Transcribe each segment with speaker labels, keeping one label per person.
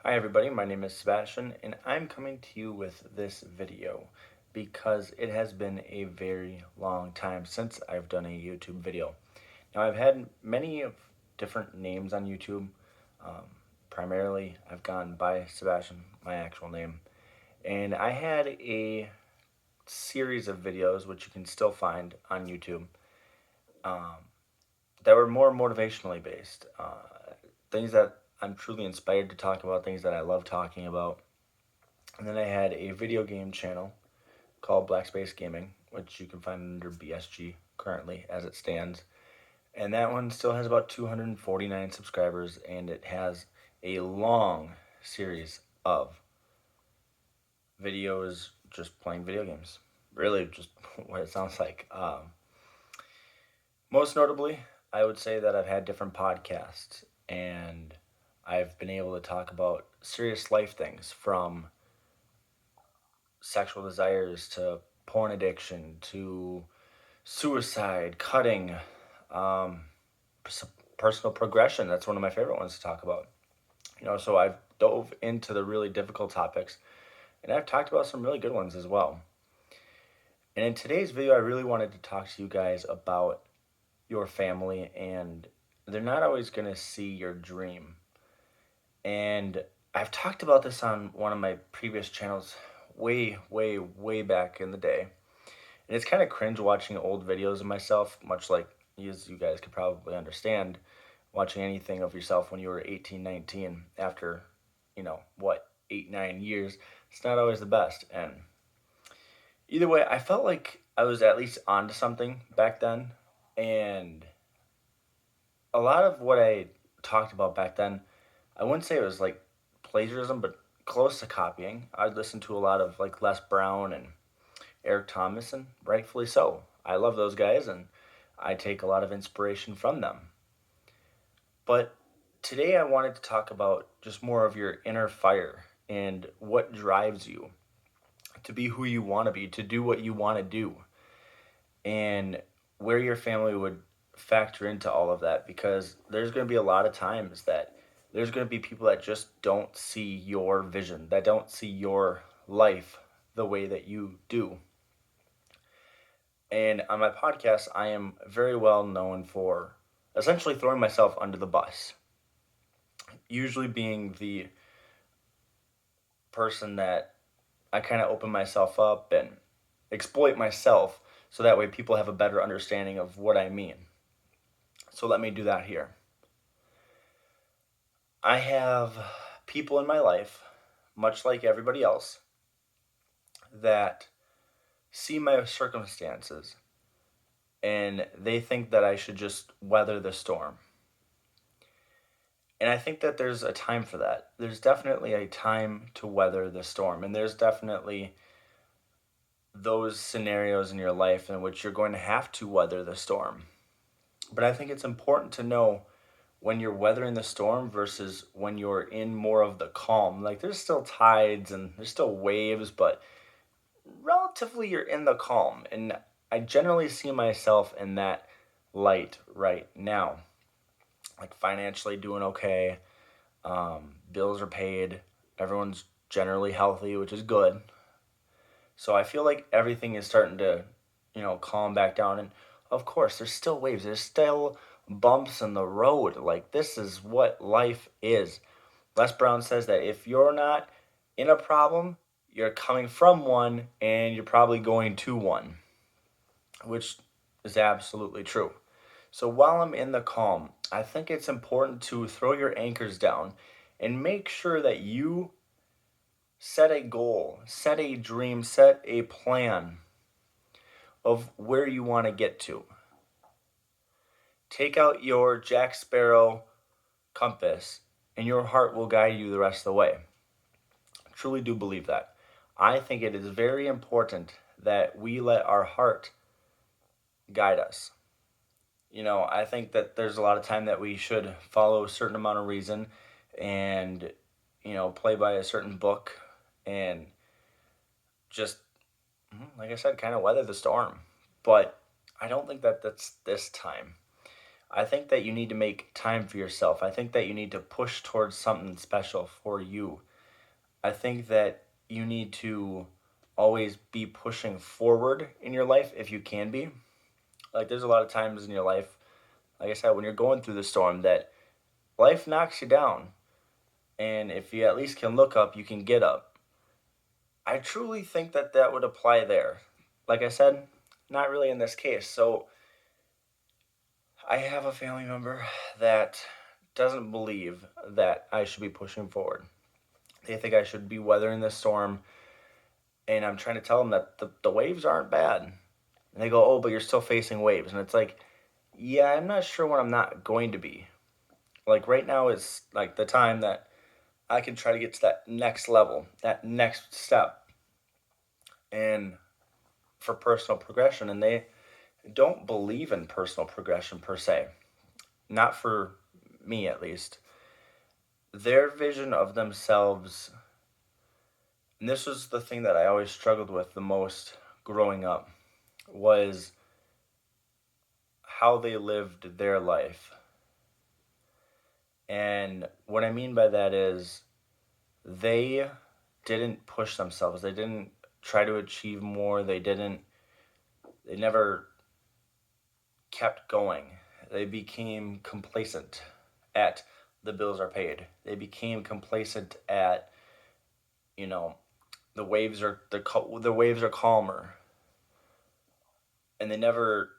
Speaker 1: Hi everybody, my name is Sebastian and I'm coming to you with this video because it has been a very long time since I've done a YouTube video. Now I've had many of different names on YouTube. Um, Primarily I've gone by Sebastian, my actual name, and I had a series of videos which you can still find on YouTube um, that were more motivationally based. Things that I'm truly inspired to talk about, things that I love talking about. And then I had a video game channel called Black Space Gaming, which you can find under BSG currently as it stands. And that one still has about 249 subscribers, and it has a long series of videos just playing video games. Really, just what it sounds like. Most notably, I would say that I've had different podcasts, and I've been able to talk about serious life things from sexual desires to porn addiction to suicide, cutting, um, personal progression. That's one of my favorite ones to talk about. So I've dove into the really difficult topics, and I've talked about some really good ones as well. And in today's video, I really wanted to talk to you guys about your family, and they're not always going to see your dream. And I've talked about this on one of my previous channels way, way, way back in the day. And it's kind of cringe watching old videos of myself, much like as you guys could probably understand, watching anything of yourself when you were 18, 19, after, 8, 9 years. It's not always the best. And either way, I felt like I was at least onto something back then. And a lot of what I talked about back then, I wouldn't say it was like plagiarism, but close to copying. I'd listen to a lot of like Les Brown and Eric Thomas, and rightfully so. I love those guys, and I take a lot of inspiration from them. But today I wanted to talk about just more of your inner fire and what drives you to be who you want to be, to do what you want to do, and where your family would factor into all of that, because there's going to be a lot of times that there's going to be people that just don't see your vision, that don't see your life the way that you do. And on my podcast, I am very well known for essentially throwing myself under the bus, usually being the person that I kind of open myself up and exploit myself so that way people have a better understanding of what I mean. So let me do that here. I have people in my life, much like everybody else, that see my circumstances and they think that I should just weather the storm. And I think that there's a time for that. There's definitely a time to weather the storm. And there's definitely those scenarios in your life in which you're going to have to weather the storm. But I think it's important to know when you're weathering the storm versus when you're in more of the calm. Like there's still tides and there's still waves, but relatively you're in the calm. And I generally see myself in that light right now. Like financially doing okay. Bills are paid. Everyone's generally healthy, which is good. So I feel like everything is starting to, calm back down. And of course, there's still waves. There's still bumps in the road. Like this is what life is. Les Brown says that if you're not in a problem, you're coming from one and you're probably going to one, which is absolutely true. So while I'm in the calm, I think it's important to throw your anchors down and make sure that you set a goal, set a dream, set a plan of where you want to get to. Take out your Jack Sparrow compass, and your heart will guide you the rest of the way. I truly do believe that. I think it is very important that we let our heart guide us. I think that there's a lot of time that we should follow a certain amount of reason and, play by a certain book and just, like I said, kind of weather the storm. But I don't think that that's this time. I think that you need to make time for yourself. I think that you need to push towards something special for you. I think that you need to always be pushing forward in your life if you can be. Like, there's a lot of times in your life, like I said, when you're going through the storm, that life knocks you down. And if you at least can look up, you can get up. I truly think that that would apply there. Like I said, not really in this case. So I have a family member that doesn't believe that I should be pushing forward. They think I should be weathering this storm, and I'm trying to tell them that the waves aren't bad. And they go, oh, but you're still facing waves. And it's like, yeah, I'm not sure when I'm not going to be. Like, right now is like the time that I can try to get to that next level, that next step, and for personal progression. And they don't believe in personal progression per se, not for me at least. Their vision of themselves, and this was the thing that I always struggled with the most growing up, was how they lived their life. And what I mean by that is they didn't push themselves. They didn't try to achieve more. They never kept going. They became complacent at the bills are paid. They became complacent at, you know, the waves are calmer, and they never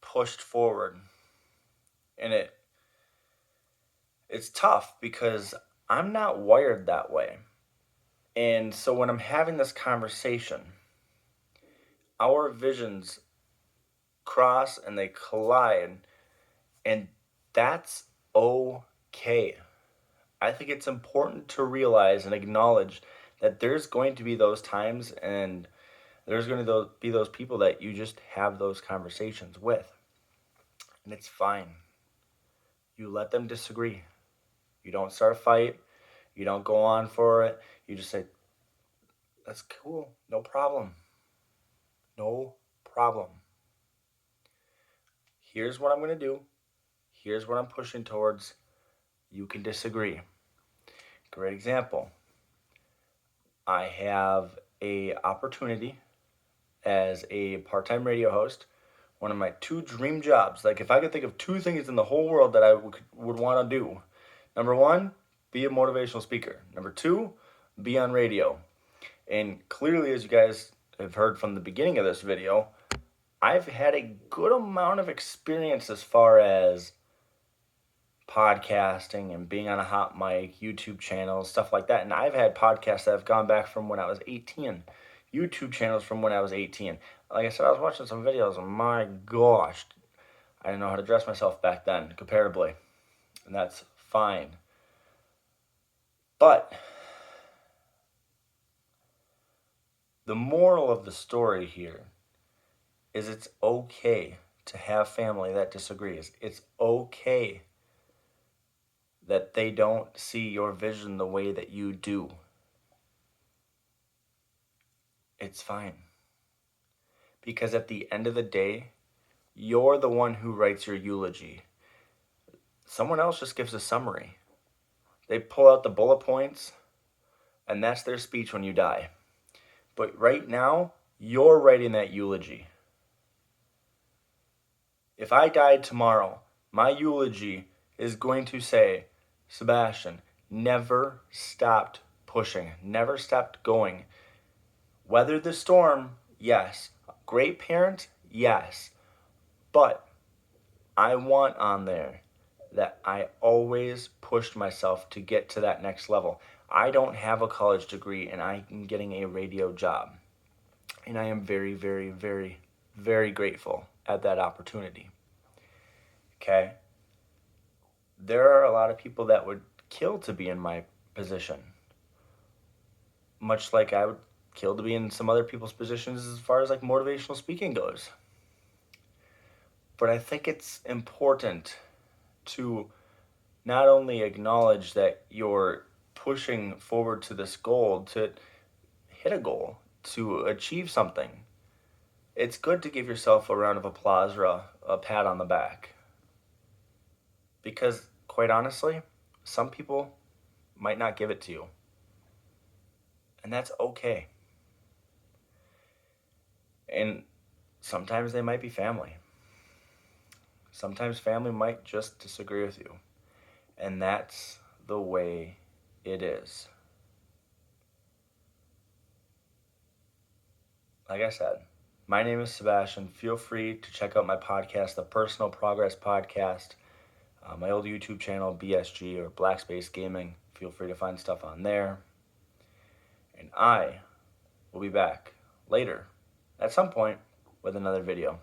Speaker 1: pushed forward. And it's tough because I'm not wired that way. And so when I'm having this conversation, our visions cross and they collide, and that's okay. I think it's important to realize and acknowledge that there's going to be those times, and there's going to be those people that you just have those conversations with. And it's fine. You let them disagree. You don't start a fight. You don't go on for it. You just say, that's cool. No problem. No problem. Here's what I'm going to do. Here's what I'm pushing towards. You can disagree. Great example. I have a opportunity as a part-time radio host. One of my two dream jobs. Like, if I could think of two things in the whole world that I would want to do. Number one, be a motivational speaker. Number two, be on radio. And clearly, as you guys have heard from the beginning of this video, I've had a good amount of experience as far as podcasting and being on a hot mic, YouTube channels, stuff like that. And I've had podcasts that have gone back from when I was 18, YouTube channels from when I was 18. Like I said, I was watching some videos, and my gosh, I didn't know how to dress myself back then, comparably. And that's fine. But the moral of the story here is it's okay to have family that disagrees. It's okay that they don't see your vision the way that you do. It's fine. Because at the end of the day, you're the one who writes your eulogy. Someone else just gives a summary. They pull out the bullet points, and that's their speech when you die. But right now, you're writing that eulogy. If I died tomorrow, my eulogy is going to say, Sebastian never stopped pushing, never stopped going. Weathered the storm, yes. Great parent, yes. But I want on there that I always pushed myself to get to that next level. I don't have a college degree, and I'm getting a radio job. And I am very, very, very, very grateful at that opportunity. Okay? There are a lot of people that would kill to be in my position. Much like I would kill to be in some other people's positions as far as like motivational speaking goes. But I think it's important to not only acknowledge that you're pushing forward to this goal, to hit a goal, to achieve something. It's good to give yourself a round of applause or a pat on the back. Because, quite honestly, some people might not give it to you, and that's okay. And sometimes they might be family. Sometimes family might just disagree with you, and that's the way it is. Like I said, my name is Sebastian. Feel free to check out my podcast, the Personal Progress Podcast, my old YouTube channel, BSG or Black Space Gaming. Feel free to find stuff on there. And I will be back later at some point with another video.